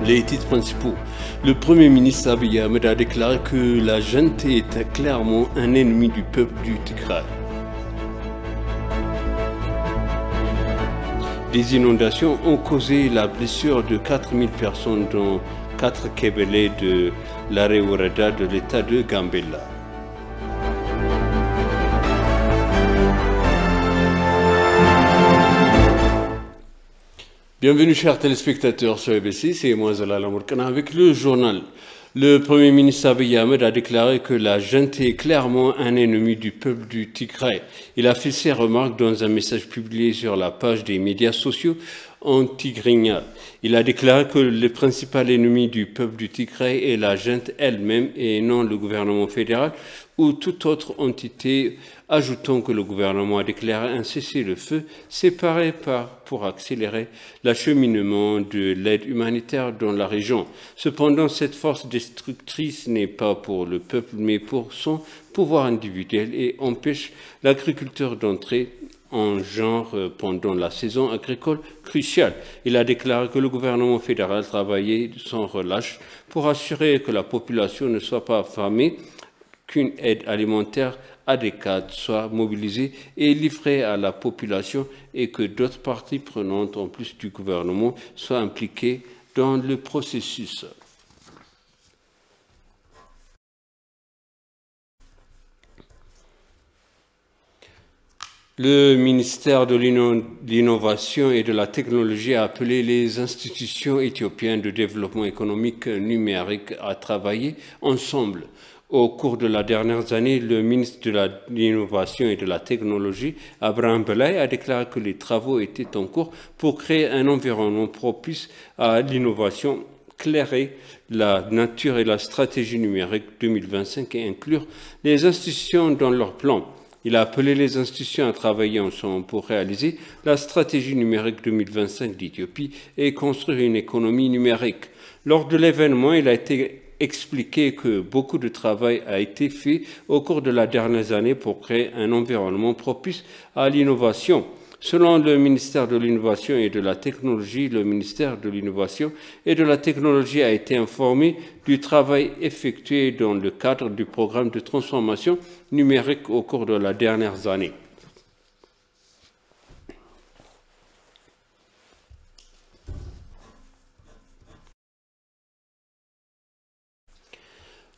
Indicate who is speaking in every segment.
Speaker 1: Les titres principaux. Le Premier ministre Abiy Ahmed a déclaré que la junte était clairement un ennemi du peuple du Tigray. Des inondations ont causé la blessure de 4000 personnes, dont 4 Kébélés de l'Arewarada de l'état de Gambela. Bienvenue chers téléspectateurs sur EBC, c'est moi Zalal Amourkana avec le journal. Le Premier ministre Abiy Ahmed a déclaré que la junte est clairement un ennemi du peuple du Tigray. Il a fait ses remarques dans un message publié sur la page des médias sociaux en tigrinya. Il a déclaré que le principal ennemi du peuple du Tigray est la junte elle-même et non le gouvernement fédéral ou toute autre entité, ajoutant que le gouvernement a déclaré un cessez-le-feu séparé pour accélérer l'acheminement de l'aide humanitaire dans la région. Cependant, cette force destructrice n'est pas pour le peuple, mais pour son pouvoir individuel et empêche l'agriculteur d'entrer en genre pendant la saison agricole cruciale. Il a déclaré que le gouvernement fédéral travaillait sans relâche pour assurer que la population ne soit pas affamée, qu'une aide alimentaire adéquate soit mobilisée et livrée à la population et que d'autres parties prenantes, en plus du gouvernement, soient impliquées dans le processus. Le ministère de l'Innovation et de la Technologie a appelé les institutions éthiopiennes de développement économique numérique à travailler ensemble. Au cours de la dernière année, le ministre de l'Innovation et de la Technologie, Abraham Belay, a déclaré que les travaux étaient en cours pour créer un environnement propice à l'innovation, clairer la nature et la stratégie numérique 2025 et inclure les institutions dans leur plan. Il a appelé les institutions à travailler ensemble pour réaliser la stratégie numérique 2025 d'Éthiopie et construire une économie numérique. Lors de l'événement, il a été expliqué que beaucoup de travail a été fait au cours de la dernière année pour créer un environnement propice à l'innovation. Selon le ministère de l'Innovation et de la Technologie, le ministère de l'Innovation et de la Technologie a été informé du travail effectué dans le cadre du programme de transformation numérique au cours de la dernière année.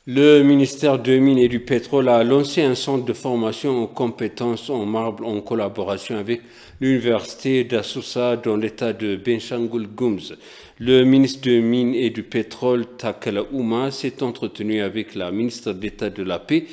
Speaker 1: Le ministère des Mines et du Pétrole a lancé un centre de formation aux compétences en marbre en collaboration avec l'université d'Assousa dans l'état de Benshangul Gumz. Le ministre des Mines et du Pétrole, Takala Ouma, s'est entretenu avec la ministre d'État de la Paix,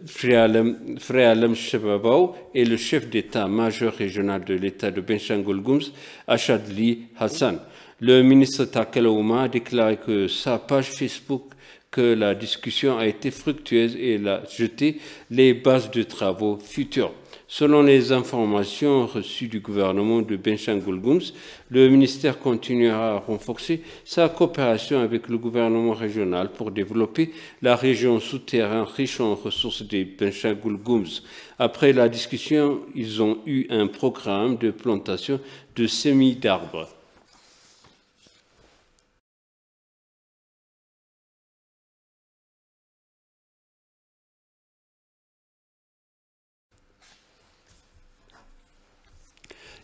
Speaker 1: Frealem Shebabao, et le chef d'État-major régional de l'état de Benshangul Gumz, Achadli Hassan. Le ministre Takala Ouma a déclaré que sa page Facebook que la discussion a été fructueuse et elle a jeté les bases de travaux futurs. Selon les informations reçues du gouvernement de Benshangul Gumz, le ministère continuera à renforcer sa coopération avec le gouvernement régional pour développer la région souterraine riche en ressources de Benshangul Gumz. Après la discussion, ils ont eu un programme de plantation de semis d'arbres.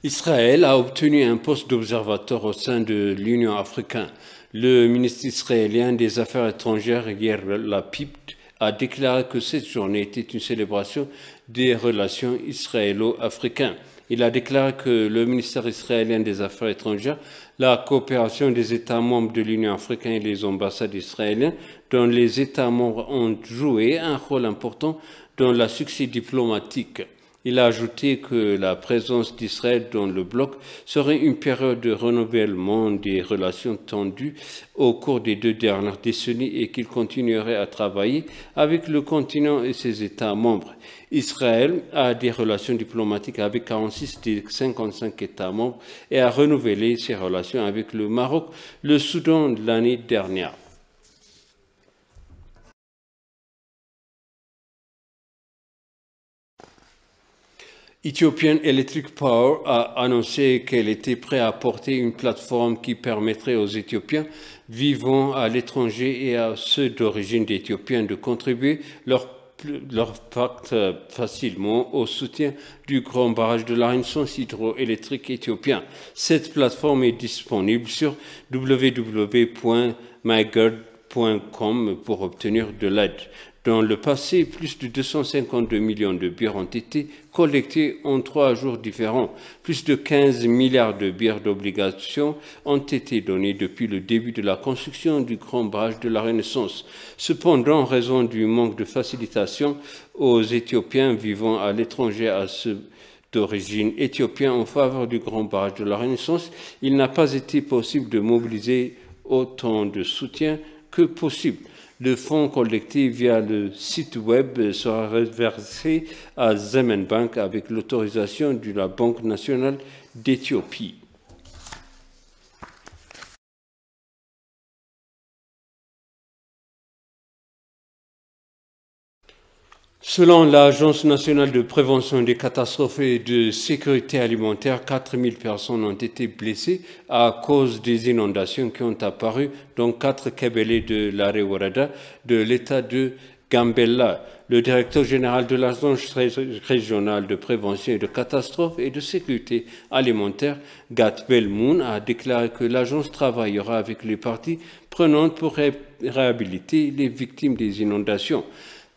Speaker 1: Israël a obtenu un poste d'observateur au sein de l'Union africaine. Le ministre israélien des Affaires étrangères, Yair Lapid, a déclaré que cette journée était une célébration des relations israélo-africaines. Il a déclaré que le ministère israélien des Affaires étrangères, la coopération des États membres de l'Union africaine et les ambassades israéliennes dont les États membres ont joué un rôle important dans le succès diplomatique. Il a ajouté que la présence d'Israël dans le bloc serait une période de renouvellement des relations tendues au cours des 2 dernières décennies et qu'il continuerait à travailler avec le continent et ses États membres. Israël a des relations diplomatiques avec 46 des 55 États membres et a renouvelé ses relations avec le Maroc, le Soudan l'année dernière. Ethiopian Electric Power a annoncé qu'elle était prête à apporter une plateforme qui permettrait aux Éthiopiens vivant à l'étranger et à ceux d'origine d'Éthiopiens de contribuer leur pacte facilement au soutien du grand barrage de la Renaissance hydroélectrique éthiopien. Cette plateforme est disponible sur www.mygird.com pour obtenir de l'aide. Dans le passé, plus de 252 millions de bières ont été collectés en 3 jours différents. Plus de 15 milliards de bières d'obligations ont été données depuis le début de la construction du grand barrage de la Renaissance. Cependant, en raison du manque de facilitation aux Éthiopiens vivant à l'étranger à ceux d'origine éthiopienne en faveur du grand barrage de la Renaissance, il n'a pas été possible de mobiliser autant de soutien que possible. Le fonds collecté via le site web sera reversé à Zemen Bank avec l'autorisation de la Banque nationale d'Éthiopie. Selon l'Agence nationale de prévention des catastrophes et de sécurité alimentaire, 4000 personnes ont été blessées à cause des inondations qui ont apparu dans 4 kebele de l'Are Warada de l'État de Gambella. Le directeur général de l'Agence régionale de prévention et de catastrophes et de sécurité alimentaire, Gatbel Moon, a déclaré que l'agence travaillera avec les parties prenantes pour réhabiliter les victimes des inondations.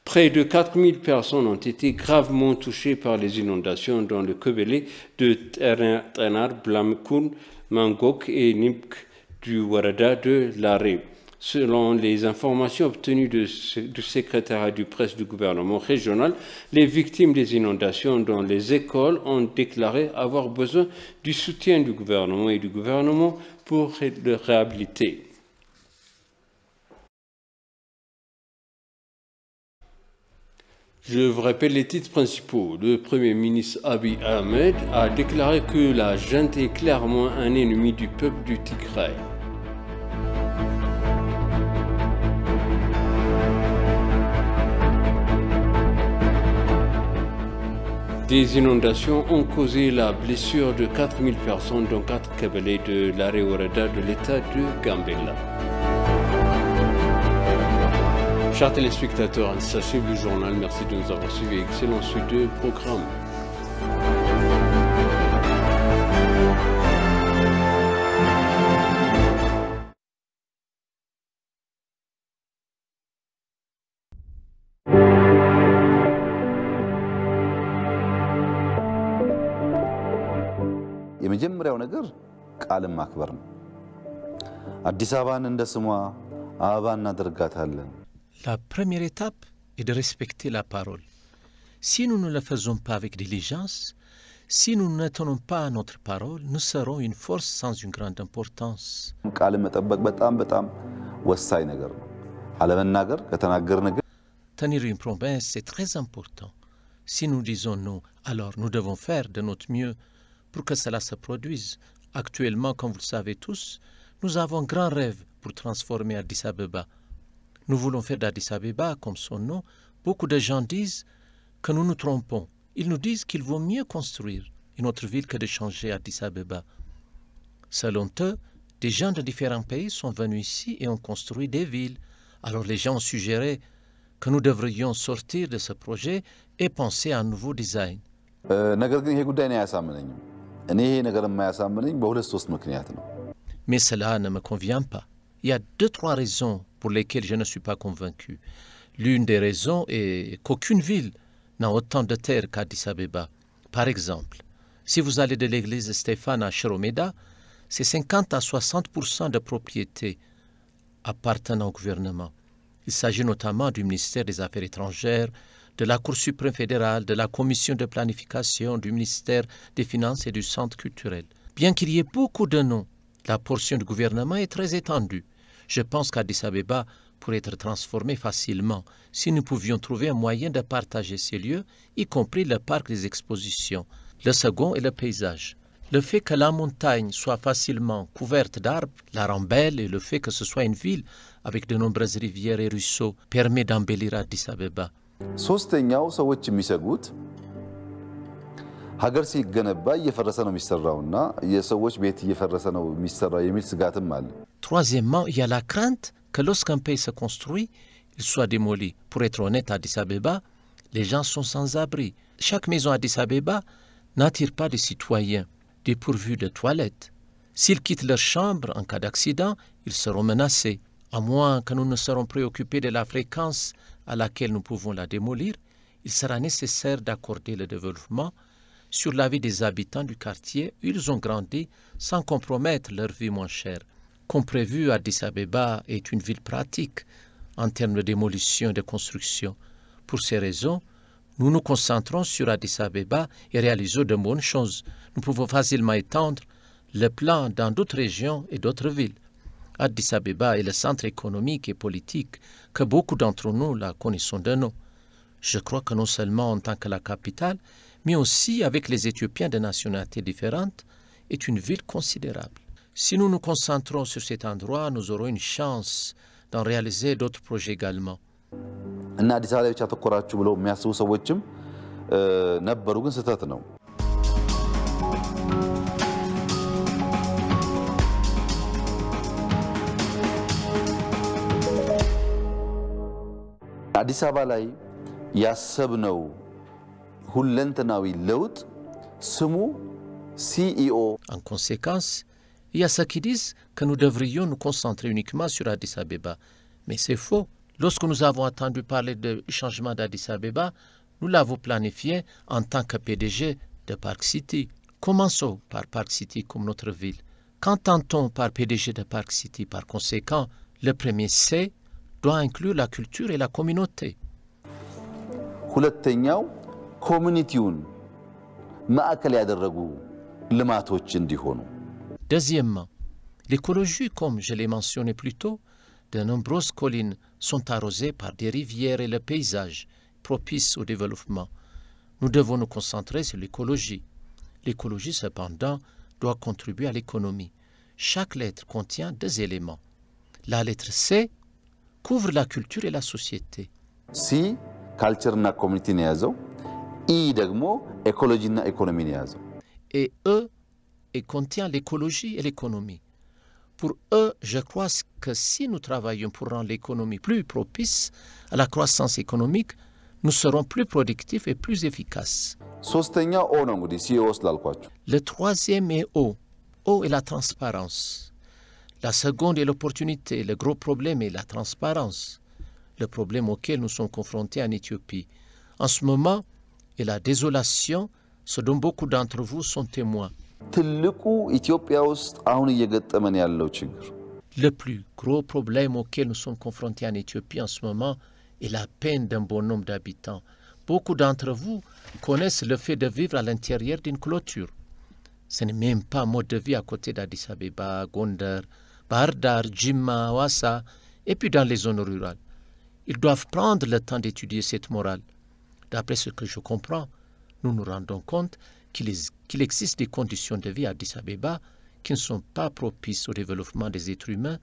Speaker 1: Près de 4000 personnes ont été gravement touchées par les inondations dans le Kebele de Tenar, Blamkoun, Mangok et Nimk du Warada de l'Are. Selon les informations obtenues du secrétariat du presse du gouvernement régional, les victimes des inondations dans les écoles ont déclaré avoir besoin du soutien du gouvernement et du gouvernement pour le réhabiliter. Je vous rappelle les titres principaux. Le Premier ministre Abiy Ahmed a déclaré que la junte est clairement un ennemi du peuple du Tigray. Des inondations ont causé la blessure de 4000 personnes dans 4 kebele de l'Are Warada de l'État de Gambella. Chers téléspectateurs, sachez le journal, merci de nous avoir suivis. Excellent suite de programme.
Speaker 2: የመጀመሪያው ነገር ቃልን ማክበር ነው። አዲስ አበባን እንደ ስሟ አበባ እናደርጋታለን።
Speaker 3: La première étape est de respecter la parole. Si nous ne la faisons pas avec diligence, si nous ne tenons pas à notre parole, nous serons une force sans une grande importance.
Speaker 2: ቃልን መጠበቅ በጣም ወሳኝ ነገር ነው። አለመናገር ከተናገርን ግን
Speaker 3: Tenir une promesse, c'est très important. Si nous disons non, alors nous devons faire de notre mieux pour que cela se produise. Actuellement, comme vous le savez tous, nous avons un grand rêve pour transformer Addis Abeba. Nous voulons faire d'Addis Abeba, comme son nom. Beaucoup de gens disent que nous nous trompons. Ils nous disent qu'il vaut mieux construire une autre ville que de changer Addis Abeba. Selon eux, des gens de différents pays sont venus ici et ont construit des villes. Alors les gens ont suggéré que nous devrions sortir de ce projet et penser à un nouveau design.
Speaker 2: ነገር ግን ይሄ ጉዳይ ነው ያሳመነኝ እኔ ይሄ ነገር የማያሳመነኝ በሁለት ሶስት ምክንያት ነው
Speaker 3: Mais cela ne me convient pas. Il y a 2-3 raisons pour lesquelles je ne suis pas convaincu. L'une des raisons est qu'aucune ville n'a autant de terre qu'Addis Abeba. Par exemple, si vous allez de l'église Stéphane à Chiromeda, c'est 50 à 60% de propriétés appartenant au gouvernement. Il s'agit notamment du ministère des Affaires étrangères, de la Cour suprême fédérale, de la Commission de planification, du ministère des Finances et du Centre culturel. Bien qu'il y ait beaucoup de noms, la portion du gouvernement est très étendue. Je pense qu'Addis Abeba pourrait être transformé facilement si nous pouvions trouver un moyen de partager ces lieux, y compris le parc des expositions. Le second est le paysage. Le fait que la montagne soit facilement couverte d'arbres la rend belle et le fait que ce soit une ville avec de nombreuses rivières et ruisseaux permet d'embellir Addis Abeba.
Speaker 2: ሶስተኛው ሰዎች የሚሰጉት ሀገር ሲገነባ እየፈረሰ ነው የሚሰራውና የሰዎች ቤት እየፈረሰ ነው የሚሰራው የሚል ስጋትም አለ።
Speaker 3: Troisièmement, il y a la crainte que lorsqu'un pays se construit, il soit démoli. Pour être honnête, à Addis Abeba, les gens sont sans abri. Chaque maison à Addis Abeba n'attire pas des citoyens dépourvus de toilettes. S'ils quittent leur chambre en cas d'accident, ils seront menacés. À moins que nous ne serons préoccupés de la fréquence à laquelle nous pouvons la démolir, il sera nécessaire d'accorder le développement sur la vie des habitants du quartier où ils ont grandi sans compromettre leur vie moins chère. Comme prévu, Addis Abeba est une ville pratique en termes de démolition et de construction. Pour ces raisons, nous nous concentrons sur Addis Abeba et réalisons de bonnes choses. Nous pouvons facilement étendre le plan dans d'autres régions et d'autres villes. Addis Abeba est le centre économique et politique que beaucoup d'entre nous la connaissons de nom. Je crois que non seulement en tant que la capitale, mais aussi avec les Éthiopiens de nationalités différentes, est une ville considérable. Si nous nous concentrons sur cet endroit, nous aurons une chance d'en réaliser d'autres projets également.
Speaker 2: እና አዲስ አበባ ብቻ ተቆራችሁ ብለው የሚያስቡ ሰዎችም ነበሩ፣ ግን ስህተት ነው። አዲስ አበባ ላይ ያሰብነው ሁለንተናዊ ለውጥ ስሙ CEO.
Speaker 3: En conséquence, il y a ceux qui disent que nous devrions nous concentrer uniquement sur Addis Abeba. Mais c'est faux. Lorsque nous avons entendu parler du changement d'Addis Abeba, nous l'avons planifié en tant que PDG de Park City. Commençons par Park City comme notre ville. Qu'entend-on par PDG de Park City? Par conséquent, le premier C doit inclure la culture et la communauté.
Speaker 2: ሁለተኛው ኮሚኒቲውን ማዕከል ያደረጉ ልማቶች እንዲሆኑ።
Speaker 3: Deuxièmement, l'écologie, comme je l'ai mentionné plus tôt, de nombreuses collines sont arrosées par des rivières et le paysage propice au développement. Nous devons nous concentrer sur l'écologie. L'écologie, cependant, doit contribuer à l'économie. Chaque lettre contient deux éléments. La lettre C couvre la culture et la société.
Speaker 2: C, culture et community ነው። E ደግሞ écologie et économie ነው።
Speaker 3: Et E contient l'écologie et l'économie. Pour eux, je crois que si nous travaillons pour rendre l'économie plus propice à la croissance économique, nous serons plus productifs et plus efficaces.
Speaker 2: ሶስተኛው O ነው እንግዲህ CEO ስላልኳችሁ።
Speaker 3: Le troisième est O. O est la transparence. La seconde est l'opportunité. Le gros problème est la transparence. Le problème auquel nous sommes confrontés en Éthiopie en ce moment est la désolation, ce dont beaucoup d'entre vous sont témoins.
Speaker 2: ትልቁ ኢትዮጵያ ውስጥ አሁን እየገጠመን ያለው ችግር
Speaker 3: Le plus gros problème auquel nous sommes confrontés en Éthiopie en ce moment est la peine d'un bon nombre d'habitants. Beaucoup d'entre vous connaissent le fait de vivre à l'intérieur d'une clôture. Ce n'est même pas un mode de vie à côté d'Addis Abeba, Gondar, Bahar Dar, Jimma, Hawassa, et puis dans les zones rurales. Ils doivent prendre le temps d'étudier cette morale. D'après ce que je comprends, nous nous rendons compte qu'il existe des conditions de vie à Addis Abeba qui ne sont pas propices au développement des êtres humains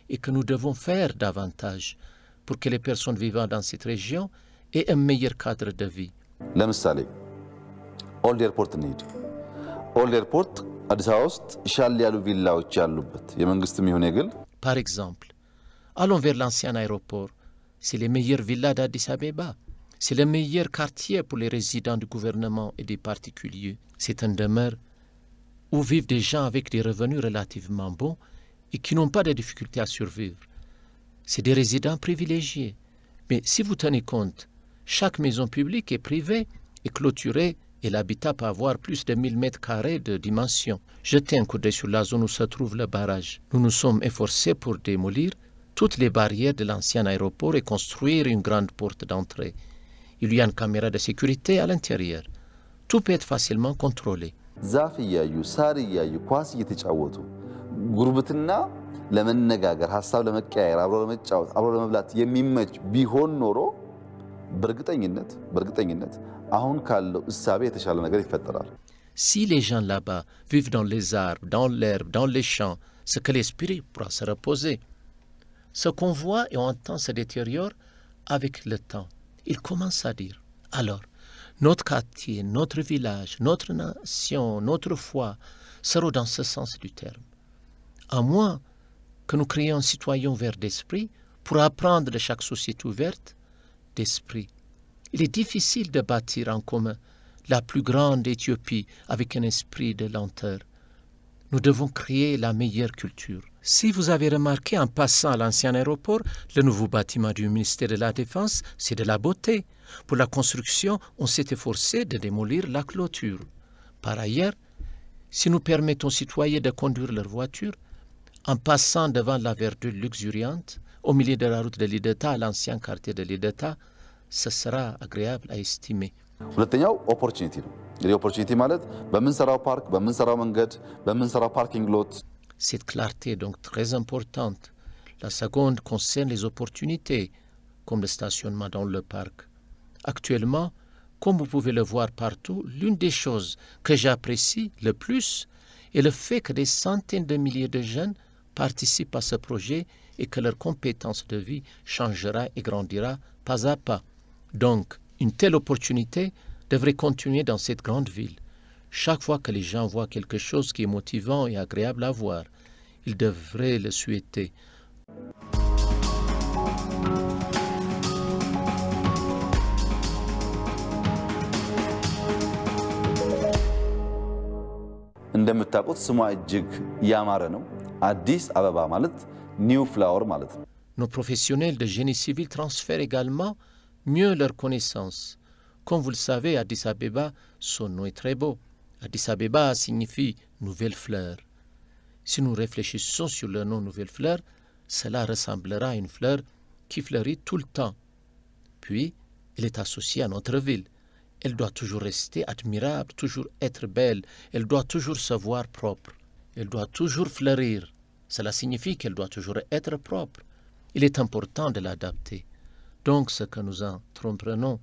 Speaker 3: et que nous devons faire davantage pour que les personnes vivant dans cette région aient un meilleur cadre de vie.
Speaker 2: ለምሳሌ ኦልድ ኤርፖርት እንሂድ። ኦልድ ኤርፖርት አዲስ አበባ ውስጥ ሻል ያሉ ቪላዎች ያሉበት የመንግስትም ይሁን የግል።
Speaker 3: Par exemple, allons vers l'ancien aéroport. C'est les meilleures villas d'Addis Abeba. C'est le meilleur quartier pour les résidents du gouvernement et des particuliers. C'est une demeure où vivent des gens avec des revenus relativement bons et qui n'ont pas de difficultés à survivre. C'est des résidents privilégiés. Mais si vous tenez compte, chaque maison publique est privée et clôturée et l'habitat peut avoir plus de 1000 mètres carrés de dimension. Jetez un coup d'œil sur la zone où se trouve le barrage. Nous nous sommes efforcés pour démolir toutes les barrières de l'ancien aéroport et construire une grande porte d'entrée. Il y a une caméra de sécurité à l'intérieur. Tout peut être facilement contrôlé.
Speaker 2: ዛፍ እያዩ ሳር እያዩ ኳስ እየተጫወቱ ጉርብትና ለመነጋገር ሐሳብ ለመቀያየር አብሮ ለመጫወት አብሮ ለመብላት የሚመች ቢሆን ኖሮ በርግጠኝነት አሁን ካለው እሳቤ የተሻለ ነገር ይፈጠራል።
Speaker 3: Si les gens là-bas vivent dans les arbres, dans l'herbe, dans les champs, c'est que l'esprit pourra se reposer. Ce qu'on voit et on entend se détériore avec le temps. Il commence à dire, alors, notre quartier, notre village, notre nation, notre foi seront dans ce sens du terme. À moins que nous créions un citoyen ouvert d'esprit pour apprendre de chaque société ouverte d'esprit. Il est difficile de bâtir en commun la plus grande Éthiopie avec un esprit de lenteur. Nous devons créer la meilleure culture. Si vous avez remarqué en passant à l'ancien aéroport, le nouveau bâtiment du ministère de la Défense, c'est de la beauté. Pour la construction, on s'est efforcé de démolir la clôture. Par ailleurs, si nous permettons aux citoyens de conduire leur voiture, en passant devant la verdure luxuriante, au milieu de la route de l'Ideta, à l'ancien quartier de l'Ideta, ce sera agréable à estimer.
Speaker 2: ሁለተኛው ኦፖርቹኒቲ ነው። እንግዲህ ኦፖርቹኒቲ ማለት በምንሰራው ፓርክ፣ በምንሰራው መንገድ፣ በምንሰራው ፓርኪንግ ሎት
Speaker 3: Cette clarté est donc très importante. La seconde concerne les opportunités, comme le stationnement dans le parc. Actuellement, comme vous pouvez le voir partout, l'une des choses que j'apprécie le plus est le fait que des centaines de milliers de jeunes participent à ce projet et que leur compétence de vie changera et grandira pas à pas. Donc, une telle opportunité devrait continuer dans cette grande ville. Chaque fois que les gens voient quelque chose qui est motivant et agréable à voir, ils devraient le souhaiter.
Speaker 2: እንደምታውቁት ስሟ እጅግ ያማረ ነው። አዲስ አበባ ማለት ኒው ፍላወር ማለት ነው።
Speaker 3: Nos professionnels de génie civil transfèrent également mieux leurs connaissances. Comme vous le savez, Addis Abeba, son nom est très beau. Addis Abeba signifie nouvelle fleur. Si nous réfléchissons sur le nom nouvelle fleur, cela ressemblera à une fleur qui fleurit tout le temps. Puis, elle est associée à notre ville. Elle doit toujours rester admirable, toujours être belle. Elle doit toujours se voir propre. Elle doit toujours fleurir. Cela signifie qu'elle doit toujours être propre. Il est important de l'adapter. Donc, ce que nous entreprenons,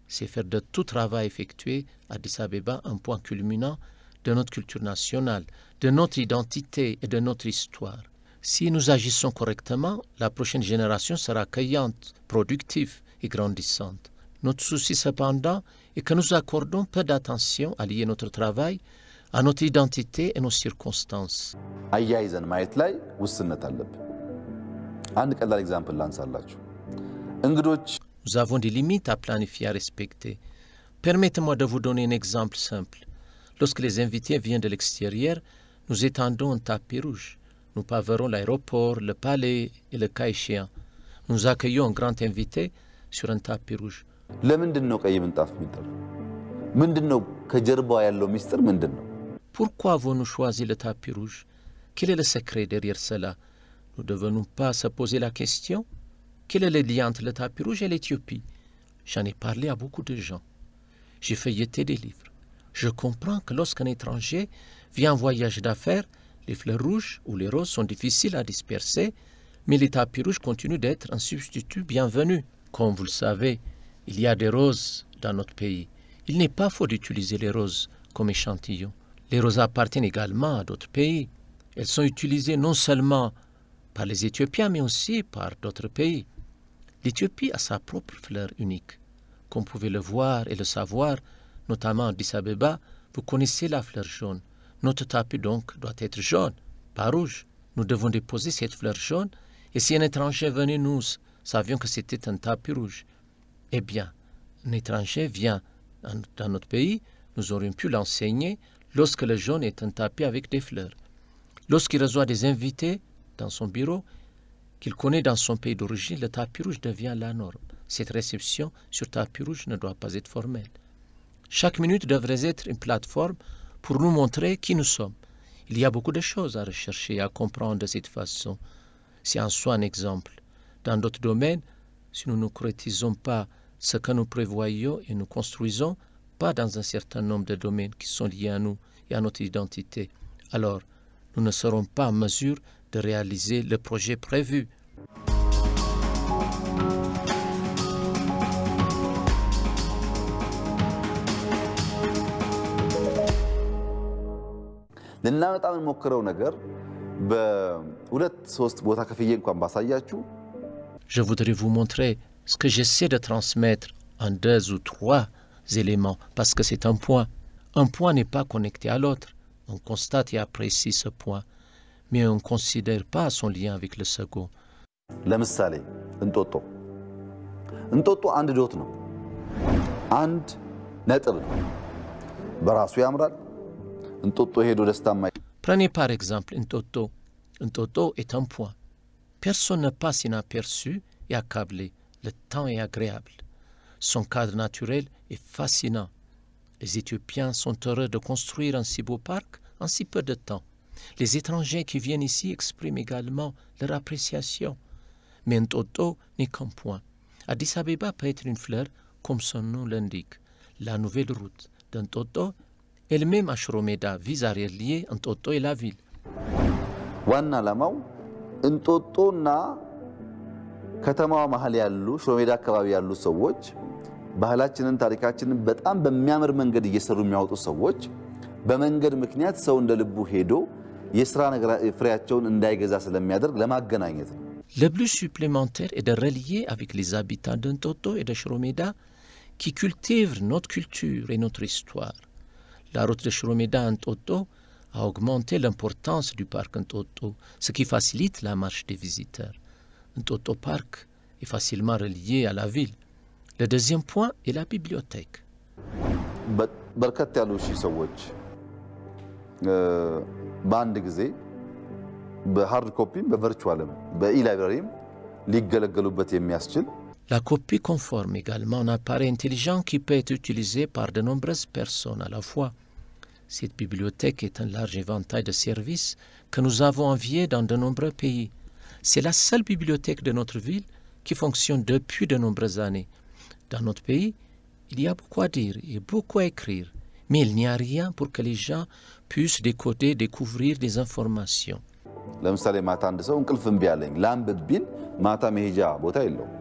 Speaker 3: c'est faire de tout travail effectué à Addis Abeba un point culminant de notre culture nationale, de notre identité et de notre histoire. Si nous agissons correctement, la prochaine génération sera accueillante, productive et grandissante. Notre souci cependant est que nous accordons peu d'attention à lier notre travail à notre identité et nos circonstances.
Speaker 2: አያይዘን ማየት ላይ ውስንነት አለብን። አንድ ቀላል ኤግዛምፕል ላንሳላችሁ። እንግዶች
Speaker 3: Nous avons des limites à planifier, à respecter. Permettez-moi de vous donner un exemple simple. Lorsque les invités viennent de l'extérieur, nous étendons un tapis rouge. Nous paverons l'aéroport, le palais et le cas échéant. Nous accueillons un grand invité sur un tapis rouge.
Speaker 2: ለምንድን ነው ቀይ ምንጣፍ የሚደረገው? ምንድነው ከጀርባው ያለው ሚስጥር ምንድነው?
Speaker 3: Pourquoi avons-nous choisi le tapis rouge? Quel est le secret derrière cela? Nous ne devons pas se poser la question. Quel est le lien entre le tapis rouge et l'Éthiopie? J'en ai parlé à beaucoup de gens. J'ai feuilleté des livres. Je comprends que lorsqu'un étranger vient en voyage d'affaires, les fleurs rouges ou les roses sont difficiles à disperser, mais les tapis rouges continuent d'être un substitut bienvenu. Comme vous le savez, il y a des roses dans notre pays. Il n'est pas faux d'utiliser les roses comme échantillon. Les roses appartiennent également à d'autres pays. Elles sont utilisées non seulement par les Éthiopiens, mais aussi par d'autres pays. L'Éthiopie a sa propre fleur unique. Comme vous pouvez le voir et le savoir, notamment à Addis Abeba, vous connaissez la fleur jaune. Notre tapis donc doit être jaune, pas rouge. Nous devons déposer cette fleur jaune, et si un étranger venait, nous savions que c'était un tapis rouge. Eh bien, un étranger vient dans notre pays, nous aurions pu l'enseigner lorsque le jaune est un tapis avec des fleurs. Lorsqu'il reçoit des invités dans son bureau, qu'il connaît dans son pays d'origine, le tapis rouge devient la norme. Cette réception sur tapis rouge ne doit pas être formelle. Chaque minute devrait être une plateforme pour nous montrer qui nous sommes. Il y a beaucoup de choses à rechercher et à comprendre de cette façon. C'est en soi un exemple. Dans d'autres domaines, si nous ne concrétisons pas ce que nous prévoyons et nous construisons, pas dans un certain nombre de domaines qui sont liés à nous et à notre identité, alors nous ne serons pas en mesure de réaliser le projet prévu.
Speaker 2: ልናመጣ የምንሞክረው ነገር በሁለት ሶስት ቦታ ከፍዬ እንኳን ባሳያችሁ
Speaker 3: Je voudrais vous montrer ce que j'essaie de transmettre en 2 ou 3 éléments, parce que c'est un point. Un point n'est pas connecté à l'autre. On constate et apprécie ce point, mais on ne considère pas son lien avec le second.
Speaker 2: ለምሳሌ እንጦጦ አንድ ዶት ነው፣ አንድ ነጥብ ነው። በራሱ ያምራል። እንጦጦ ሄዶ ደስታ ማይ
Speaker 3: Prenez par exemple Ntoto. Ntoto est un point. Personne ne passe inaperçu et accablé. Le temps est agréable. Son cadre naturel est fascinant. Les Éthiopiens sont heureux de construire un si beau parc en si peu de temps. Les étrangers qui viennent ici expriment également leur appréciation. Mais Ntoto n'est qu'un point. Addis Abeba peut être une fleur, comme son nom l'indique. La nouvelle route d'Ntoto, elle-même à Shoromeda, vise à relier Ntoto et la ville.
Speaker 2: ዋና ዓላማው እንጦጦና ከተማዋ መሃል ያሉ ሽሮሜዳ አካባቢ ያሉ ሰዎች ባህላችንን ታሪካችንን በጣም በሚያምር መንገድ እየሰሩ የሚያወጡ ሰዎች በመንገድ ምክንያት ሰው እንደ ልቡ ሄዶ የሥራ ፍሬያቸውን እንዳይገዛ ስለሚያደርግ ለማገናኘት ነው።
Speaker 3: Le plus supplémentaire est de relier avec les habitants d'Ntoto et de Shoromeda qui cultivent notre culture et notre histoire. La route de Shoromeda à Ntoto a augmenté l'importance du parc Ntoto, ce qui facilite la marche des visiteurs. Ntoto Park est facilement relié à la ville. Le deuxième point est la bibliothèque.
Speaker 2: በርከት ያሉ ሰዎች በአንድ ጊዜ በሃርድ ኮፒም በቨርቹዋልም በኢ-ላይብረሪም ሊገለገሉበት የሚያስችል
Speaker 3: La copie conforme également un appareil intelligent qui peut être utilisé par de nombreuses personnes à la fois. Cette bibliothèque est un large éventail de services que nous avons enviés dans de nombreux pays. C'est la seule bibliothèque de notre ville qui fonctionne depuis de nombreuses années. Dans notre pays, il y a beaucoup à dire et beaucoup à écrire, mais il n'y a rien pour que les gens puissent décoder, découvrir des informations.
Speaker 2: ለምሳሌ ማታ አንድ ሰው እንቅልፍ እምቢ አለኝ ላንብብ ቢል ማታ መሄጃ ቦታ የለውም።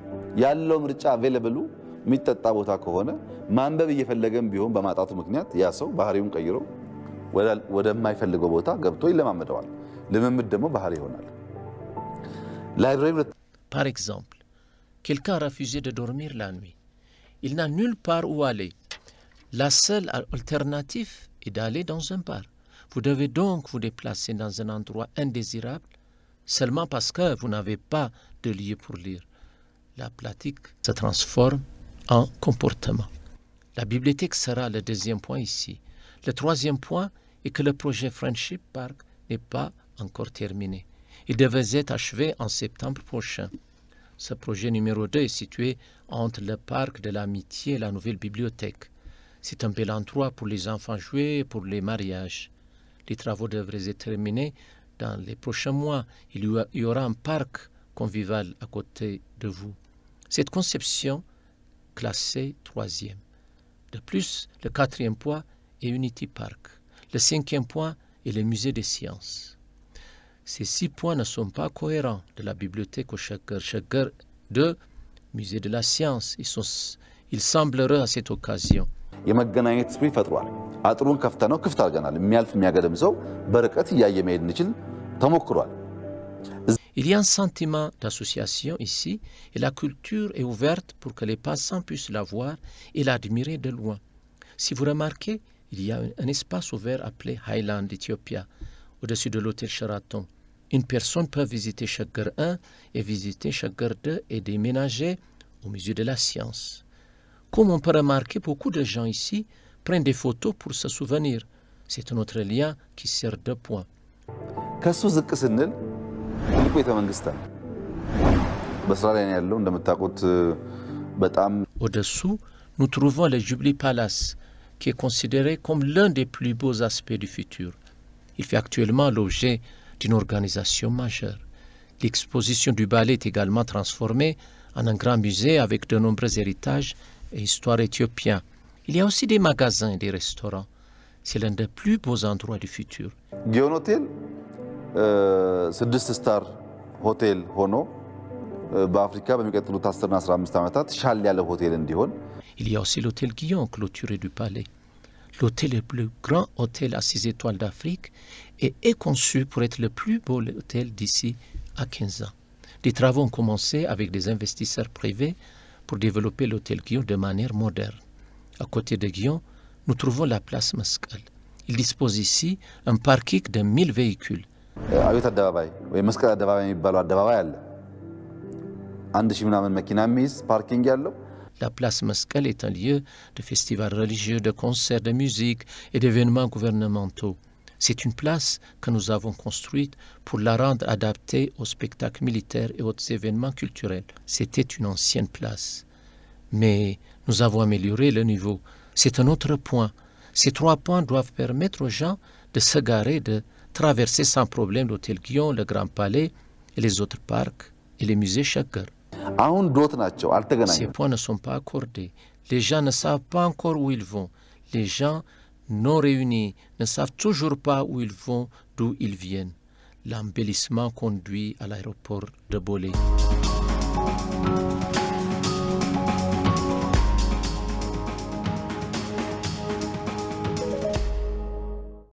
Speaker 2: ያለው ምርጫ አቬለብሉ የሚጠጣ ቦታ ከሆነ ማንበብ እየፈለገም ቢሆን በማጣቱ ምክንያት ያ ሰው ባህሪውን ቀይሮ ወደማይፈልገው ቦታ ገብቶ ይለማመደዋል። ልምምድ ደግሞ ባህሪ ይሆናል። ላይብረሪ
Speaker 3: Par exemple, quelqu'un a refusé de dormir la nuit. Il n'a nulle part où aller. La seule alternative est d'aller dans un bar. Vous devez donc vous déplacer dans un endroit indésirable seulement parce que vous n'avez pas de lieu pour lire. La pratique se transforme en comportement. La bibliothèque sera le deuxième point ici. Le troisième point est que le projet Friendship Park n'est pas encore terminé. Il devait être achevé en septembre prochain. Ce projet numéro 2 est situé entre le parc de l'amitié et la nouvelle bibliothèque. C'est un bel endroit pour les enfants jouer et pour les mariages. Les travaux devraient être terminés dans les prochains mois. Il y aura un parc convivial à côté de vous. Cette conception classée troisième. De plus, le quatrième point est Unity Park. Le cinquième point est le musée des sciences. Ces 6 points ne sont pas cohérents de la bibliothèque au Shaggar de musée de la science. Ils sembleraient à cette occasion.
Speaker 2: የመገናኘት ስፕሪት ፈጥሯል። አጥሩን ከፍተነው ክፍት አድርገናል። የሚያልፍ የሚያገድም ሰው በርቀት እያየ መሄድ እንችል ተሞክሯል።
Speaker 3: Il y a un sentiment d'association ici et la culture est ouverte pour que les passants puissent la voir et l'admirer de loin. Si vous remarquez, il y a un espace ouvert appelé Highland Ethiopia au-dessus de l'hôtel Sheraton. Une personne peut visiter Shaggar 1 et visiter Shaggar 2 et déménager au musée de la science. Comme on peut remarquer, beaucoup de gens ici prennent des photos pour se souvenir. C'est un autre lien qui sert de point.
Speaker 2: ከሱ ዝቅ ስንል ትልቁ ቤተመንግስት ነው። በስራ ላይ ያለው እንደምታውቁት በጣም
Speaker 3: Au-dessous, nous trouvons le Jubilee Palace, qui est considéré comme l'un des plus beaux aspects du futur. Il fait actuellement l'objet d'une organisation majeure. L'exposition du ballet est également transformée en un grand musée avec de nombreux héritages et histoires éthiopiens. Il y a aussi des magasins et des restaurants. C'est l'un des plus beaux endroits du futur.
Speaker 2: ጊዮን ሆቴል 6 ስታር ሆቴል ሆኖ በአፍሪካ በሚቀጥሉት 10 እና 15 ዓመታት ሻል ያለ ሆቴል እንዲሆን
Speaker 3: Il y a aussi l'hôtel Guillon, clôturé du palais. L'hôtel est le plus grand hôtel à 6 étoiles d'Afrique et est conçu pour être le plus beau hôtel d'ici à 15 ans. Les travaux ont commencé avec des investisseurs privés pour développer l'hôtel Guillon de manière moderne. à côté de Guillon, nous trouvons la place Mescal. Il dispose ici un parking de 1000 véhicules.
Speaker 2: አቤት አደባባይ ወይ መስቀል አደባባይ የሚባለው አደባባይ አለ 1000 ምናምን መኪና የሚይዝ ፓርኪንግ ያለው
Speaker 3: La place Mescal est un lieu de festivals religieux, de concerts, de musique et d'événements gouvernementaux. C'est une place que nous avons construite pour la rendre adaptée aux spectacles militaires et aux événements culturels. C'était une ancienne place. Mais nous avons amélioré le niveau. C'est un autre point. Ces 3 points doivent permettre aux gens de se garer, de traverser sans problème l'hôtel Guillon, le Grand Palais et les autres parcs et les musées Chaggar. Ces points ne sont pas accordés. Les gens ne savent pas encore où ils vont. Les gens non réunis ne savent toujours pas où ils vont, d'où ils viennent. L'embellissement conduit à l'aéroport de Bolé.